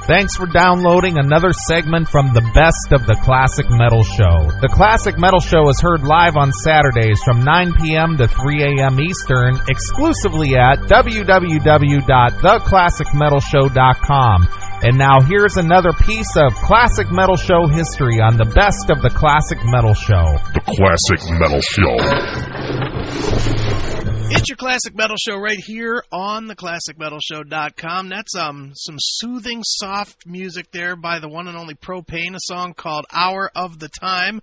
Thanks for downloading another segment from the Best of the Classic Metal Show. The Classic Metal Show is heard live on Saturdays from 9 p.m. to 3 a.m. Eastern, exclusively at www.theclassicmetalshow.com. And now here's another piece of Classic Metal Show history on the Best of the Classic Metal Show. The Classic Metal Show. It's your Classic Metal Show right here on theclassicmetalshow.com. That's some soothing, soft music there by the one and only ProPain, a song called Hour of the Time.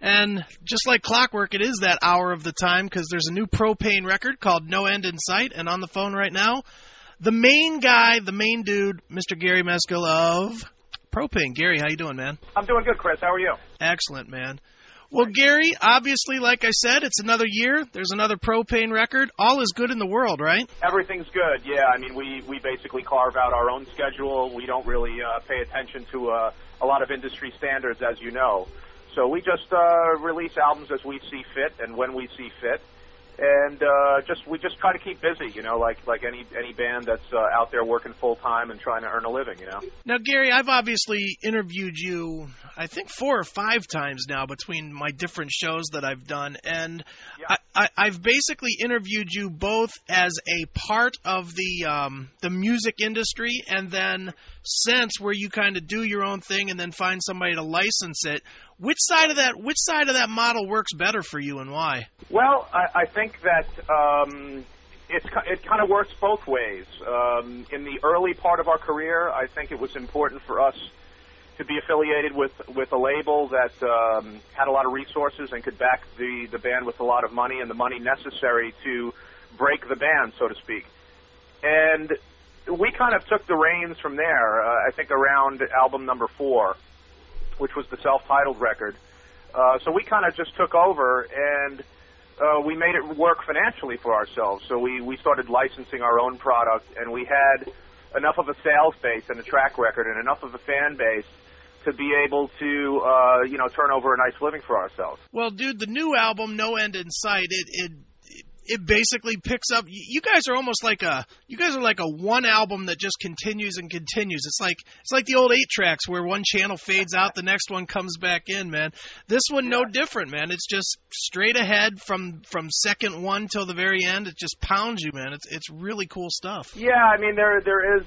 And just like clockwork, it is that hour of the time because there's a new ProPain record called No End in Sight. And on the phone right now, the main guy, the main dude, Mr. Gary Meskil of ProPain. Gary, how you doing, man? I'm doing good, Chris. How are you? Excellent, man. Well, Gary, obviously, like I said, it's another year. There's another ProPain record. All is good in the world, right? Everything's good, yeah. I mean, we basically carve out our own schedule. We don't really pay attention to a lot of industry standards, as you know. So we just release albums as we see fit and when we see fit. And we just try to keep busy, you know, like any band that's out there working full time and trying to earn a living, you know. Now, Gary, I've obviously interviewed you, I think 4 or 5 times now between my different shows that I've done, and yeah. I've basically interviewed you both as a part of the music industry, and then since where you kind of do your own thing and then find somebody to license it. Which side of that model works better for you, and why? Well, I think that it kind of works both ways. In the early part of our career, I think it was important for us to be affiliated with a label that had a lot of resources and could back the band with a lot of money and the money necessary to break the band, so to speak. And we kind of took the reins from there, I think around album number 4, which was the self-titled record. So we kind of just took over, and we made it work financially for ourselves. So we started licensing our own product, and we had enough of a sales base and a track record and enough of a fan base to be able to, turn over a nice living for ourselves. Well, dude, the new album, No End in Sight, it basically picks up. You guys are like a one album that just continues and continues. It's like the old 8-tracks where one channel fades out, the next one comes back in, man. This one, no different, man. It's just straight ahead from second one till the very end. It just pounds you, man. It's really cool stuff. Yeah, I mean there is.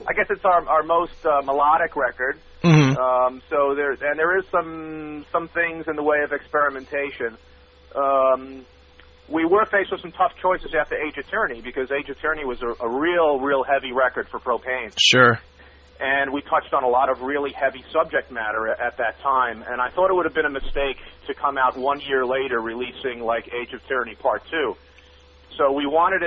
I guess it's our most melodic record. Mm-hmm. So there is some things in the way of experimentation. We were faced with some tough choices after Age of Tyranny because Age of Tyranny was a real heavy record for ProPain. Sure. And we touched on a lot of really heavy subject matter at that time, and I thought it would have been a mistake to come out 1 year later releasing like Age of Tyranny Part 2. So we wanted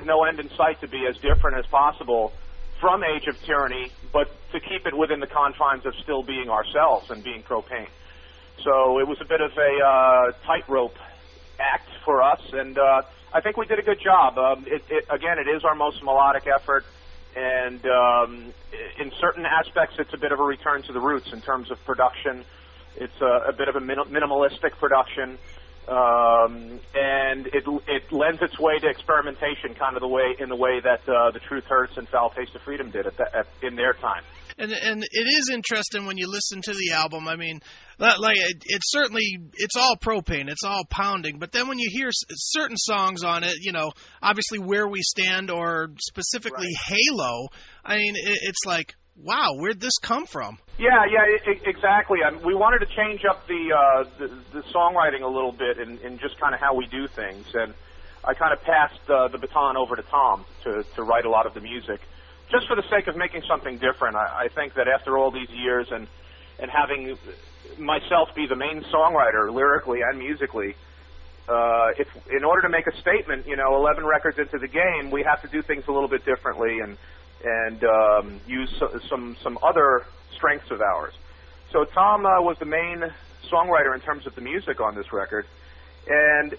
No End in Sight to be as different as possible from Age of Tyranny, but to keep it within the confines of still being ourselves and being ProPain. So it was a bit of a tightrope act for us, and I think we did a good job. It is our most melodic effort, and in certain aspects it's a bit of a return to the roots in terms of production. It's a bit of a minimalistic production, and it lends its way to experimentation, kind of the way that the Truth Hurts and Foul Taste of Freedom did in their time. And it is interesting when you listen to the album. I mean, it's all ProPain, it's all pounding. But then when you hear certain songs on it, you know, obviously Where We Stand or specifically right. Halo, I mean, it's like, wow, where'd this come from? Yeah, exactly. We wanted to change up the songwriting a little bit in just kind of how we do things, and I kind of passed the baton over to Tom to write a lot of the music. Just for the sake of making something different. I think that after all these years and having myself be the main songwriter lyrically and musically, if in order to make a statement, 11 records into the game, we have to do things a little bit differently and use some other strengths of ours. So Tom was the main songwriter in terms of the music on this record, and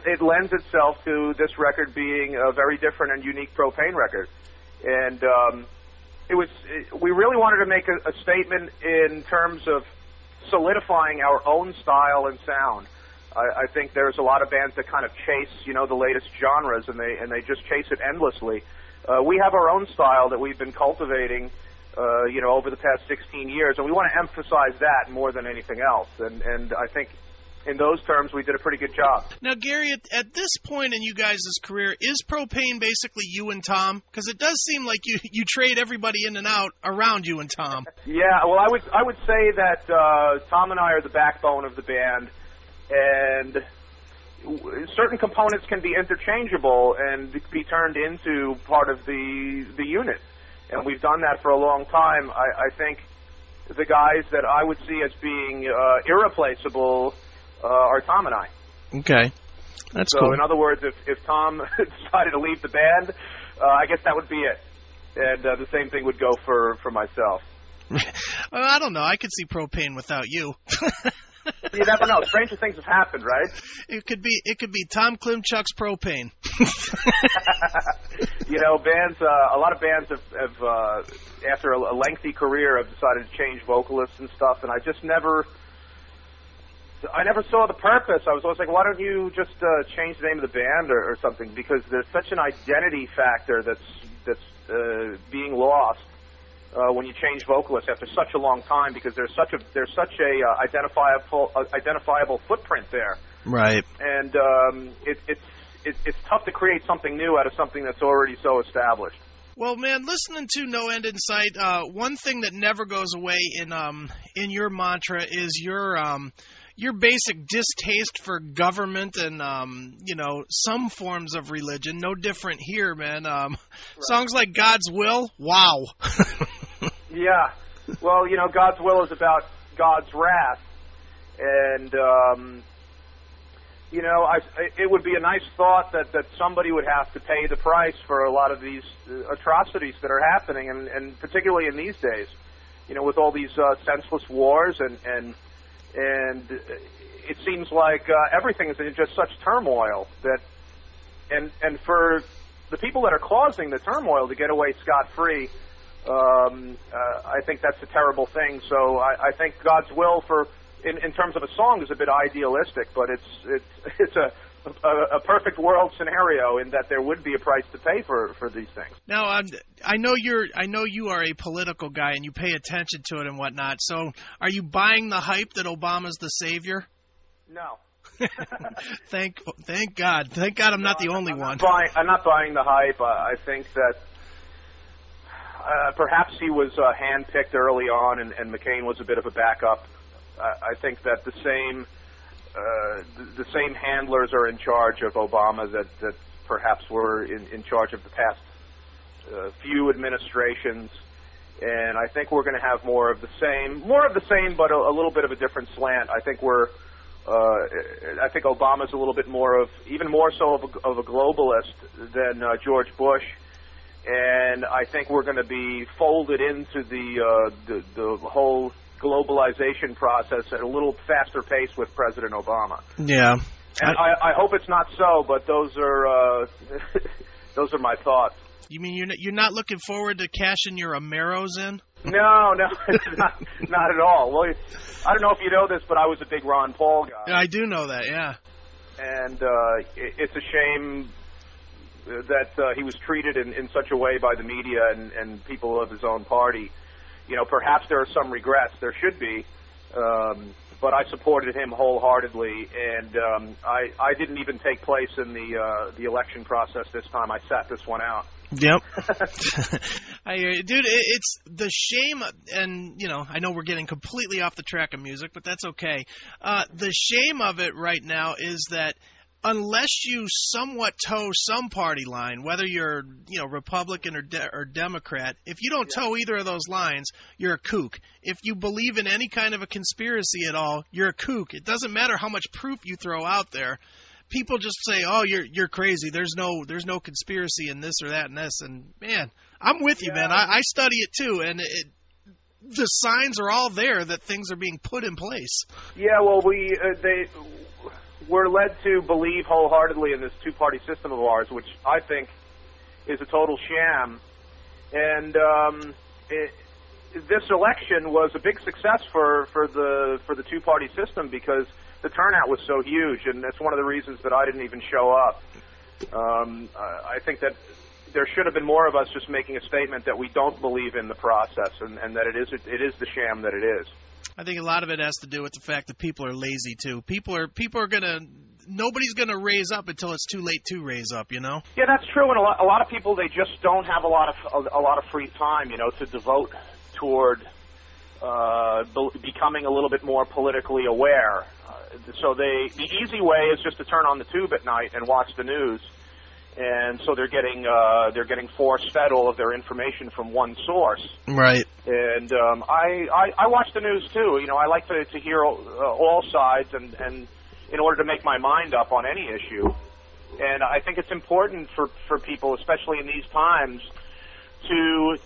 it lends itself to this record being a very different and unique ProPain record. And we really wanted to make a statement in terms of solidifying our own style and sound. I think there's a lot of bands that kind of chase, the latest genres, and they just chase it endlessly. we have our own style that we've been cultivating, over the past 16 years, and we want to emphasize that more than anything else. And I think in those terms, we did a pretty good job. Now, Gary, at this point in you guys' career, is ProPain basically you and Tom? Because it does seem like you trade everybody in and out around you and Tom. Yeah, well, I would say that Tom and I are the backbone of the band, and certain components can be interchangeable and be turned into part of the unit. And we've done that for a long time. I think the guys that I would see as being irreplaceable are Tom and I. Okay. That's cool. So, in other words, if Tom decided to leave the band, I guess that would be it. And the same thing would go for myself. Well, I don't know. I could see ProPain without you. You never know. Stranger things have happened, right? It could be Tom Klimchuk's ProPain. Bands. A lot of bands have after a lengthy career, have decided to change vocalists and stuff, and I never saw the purpose. I was always like, why don't you just change the name of the band or something? Because there's such an identity factor that's being lost when you change vocalists after such a long time, because there's such a identifiable footprint there. Right. And it's tough to create something new out of something that's already so established. Well, man, listening to No End in Sight, one thing that never goes away in your mantra is your basic distaste for government and some forms of religion. No different here, man. Right. Songs like God's Will, wow. Yeah. Well, God's Will is about God's wrath, and it would be a nice thought that somebody would have to pay the price for a lot of these atrocities that are happening, and particularly in these days, with all these senseless wars and it seems like everything is in just such turmoil that, and for the people that are causing the turmoil to get away scot-free, I think that's a terrible thing. So I think God's will in terms of a song is a bit idealistic, but it's a perfect world scenario in that there would be a price to pay for these things. Now, I know you are a political guy and you pay attention to it and whatnot. So, are you buying the hype that Obama's the savior? No. Thank God. Thank God I'm not the only one. I'm not buying the hype. I think that perhaps he was handpicked early on, and McCain was a bit of a backup. I think that the same handlers are in charge of Obama that perhaps were in charge of the past few administrations, and I think we're going to have more of the same, but a little bit of a different slant. I think I think Obama's a little bit even more so of a globalist than George Bush, and I think we're going to be folded into the whole globalization process at a little faster pace with President Obama. Yeah. And I hope it's not so, but those are my thoughts. You mean you're not looking forward to cashing your Ameros in? No, not at all. Well, I don't know if you know this, but I was a big Ron Paul guy. Yeah, I do know that, yeah. And it's a shame that he was treated in such a way by the media and people of his own party. Perhaps there are some regrets. There should be. But I supported him wholeheartedly, and I didn't even take place in the election process this time. I sat this one out. Yep. Dude, it's the shame, and, I know we're getting completely off the track of music, but that's okay. The shame of it right now is that unless you somewhat toe some party line, whether you're, Republican or Democrat, if you don't toe either of those lines, you're a kook. If you believe in any kind of a conspiracy at all, you're a kook. It doesn't matter how much proof you throw out there. People just say, "Oh, you're crazy. There's no conspiracy in this or that and this." And man, I'm with you, man. I study it too, and the signs are all there that things are being put in place. Yeah, well, we're led to believe wholeheartedly in this two-party system of ours, which I think is a total sham. And this election was a big success for the two-party system because the turnout was so huge, and that's one of the reasons that I didn't even show up. I think that there should have been more of us just making a statement that we don't believe in the process and that it is the sham that it is. I think a lot of it has to do with the fact that people are lazy too. Nobody's gonna raise up until it's too late to raise up, you know? Yeah, that's true. And a lot of people, they just don't have a lot of free time, you know, to devote toward becoming a little bit more politically aware. So the easy way is just to turn on the tube at night and watch the news. And so they're getting force-fed all of their information from one source. Right. And I watch the news too. You know, I like to hear all sides, and in order to make my mind up on any issue. And I think it's important for people, especially in these times, to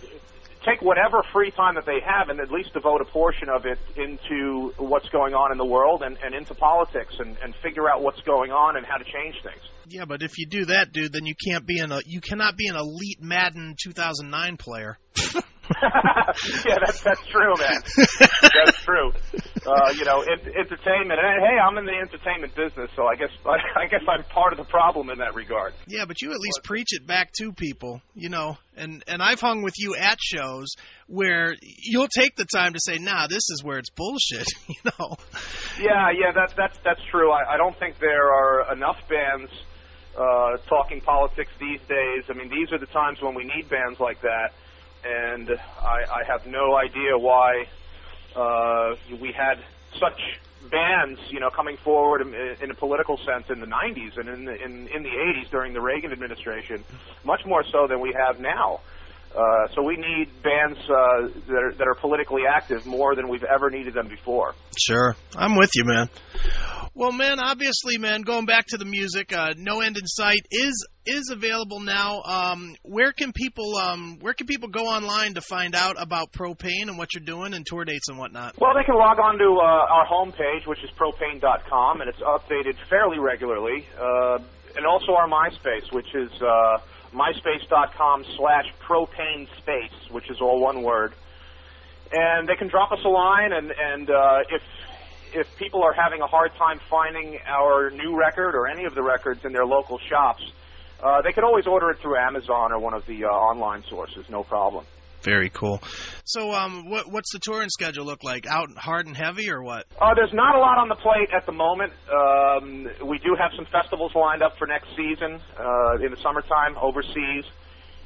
take whatever free time that they have and at least devote a portion of it into what's going on in the world and into politics and figure out what's going on and how to change things. Yeah, but if you do that, dude, then you cannot be an elite Madden 2009 player. Yeah, that's true, man. That's true. You know, entertainment. And hey, I'm in the entertainment business, so I guess I'm part of the problem in that regard. Yeah, but you at least preach it back to people, you know. And I've hung with you at shows where you'll take the time to say, "Nah, this is where it's bullshit," you know. Yeah, that's true. I don't think there are enough bands talking politics these days. I mean, these are the times when we need bands like that. And I have no idea why we had such bands, you know, coming forward in a political sense in the 90s and in the 80s during the Reagan administration, much more so than we have now. So we need bands that are politically active more than we've ever needed them before. Sure. I'm with you, man. Well, man, obviously, man, going back to the music, No End in Sight is available now. Where can people go online to find out about ProPain and what you're doing and tour dates and whatnot? Well, they can log on to our homepage, which is ProPain.com, and it's updated fairly regularly. And also our MySpace, which is myspace.com/ProPainSpace, which is all one word. And they can drop us a line, and if people are having a hard time finding our new record or any of the records in their local shops, they can always order it through Amazon or one of the online sources, no problem. Very cool. So what's the touring schedule look like? Out hard and heavy or what? There's not a lot on the plate at the moment. We do have some festivals lined up for next season in the summertime overseas.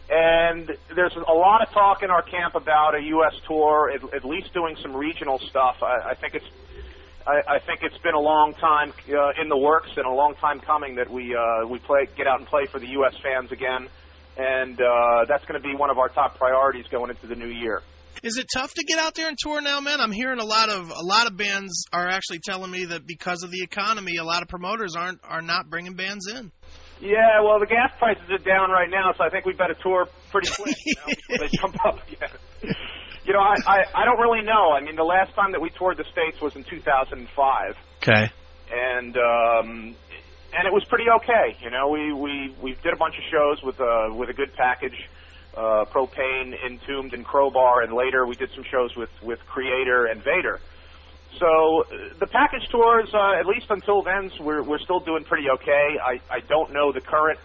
And there's a lot of talk in our camp about a U.S. tour, at least doing some regional stuff. I think it's been a long time in the works and a long time coming that we get out and play for the U.S. fans again, and that's going to be one of our top priorities going into the new year. Is it tough to get out there and tour now, man? I'm hearing a lot of bands are actually telling me that because of the economy, a lot of promoters are not bringing bands in. Yeah, well, the gas prices are down right now, so I think we better tour pretty quick, you know, before they jump up again. You know, I don't really know. I mean, the last time that we toured the States was in 2005. Okay. And it was pretty okay. You know, we did a bunch of shows with a good package, ProPain, Entombed, and Crowbar, and later we did some shows with Creator and Vader. So the package tours, at least until then, we're still doing pretty okay. I don't know the current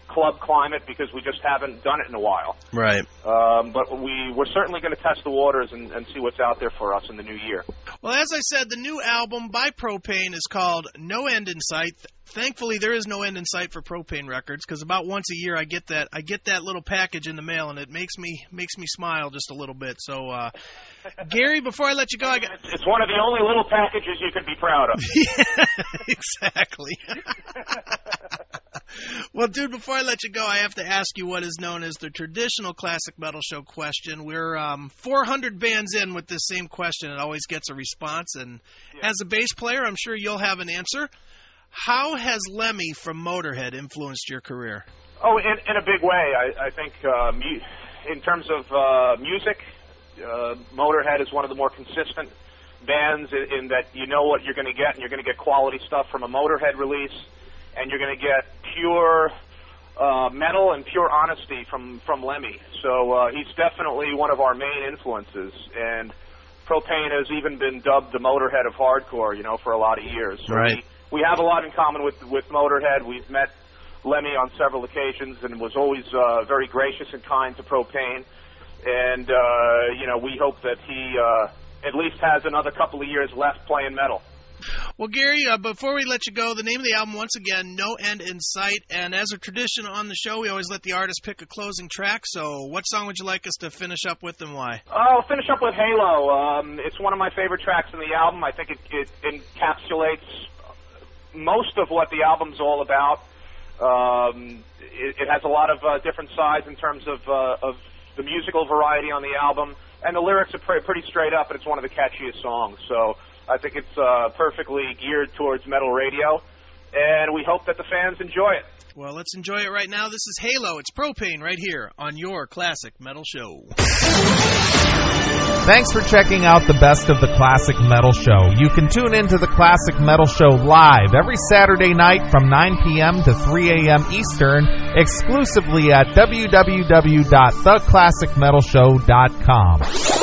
club climate because we just haven't done it in a while. Right. But we're certainly going to test the waters and see what's out there for us in the new year. Well, as I said, the new album by ProPain is called No End in Sight. Thankfully, there is no end in sight for ProPain Records because about once a year I get that little package in the mail and it makes me smile just a little bit. So, Gary, before I let you go, it's one of the only little packages you can be proud of. Yeah, exactly. Well, dude, before I let you go, I have to ask you what is known as the traditional classic metal show question. We're 400 bands in with this same question. It always gets a response, and as a bass player, I'm sure you'll have an answer. How has Lemmy from Motorhead influenced your career? Oh, in a big way. I think in terms of music, Motorhead is one of the more consistent bands in that you know what you're going to get, and you're going to get quality stuff from a Motorhead release, and you're going to get pure metal and pure honesty from Lemmy. So he's definitely one of our main influences, and ProPain has even been dubbed the Motorhead of hardcore, you know, for a lot of years. So right. We have a lot in common with Motorhead. We've met Lemmy on several occasions and was always very gracious and kind to ProPain. And, we hope that he at least has another couple of years left playing metal. Well, Gary, before we let you go, the name of the album, once again, No End in Sight. And as a tradition on the show, we always let the artist pick a closing track. So what song would you like us to finish up with and why? I'll finish up with Halo. It's one of my favorite tracks in the album. I think it encapsulates most of what the album's all about. It has a lot of different sides in terms of the musical variety on the album. And the lyrics are pretty straight up, and it's one of the catchiest songs. So I think it's perfectly geared towards metal radio, and we hope that the fans enjoy it. Well, let's enjoy it right now. This is Halo. It's ProPain right here on your Classic Metal Show. Thanks for checking out the Best of the Classic Metal Show. You can tune into the Classic Metal Show live every Saturday night from 9 p.m. to 3 a.m. Eastern, exclusively at www.theclassicmetalshow.com.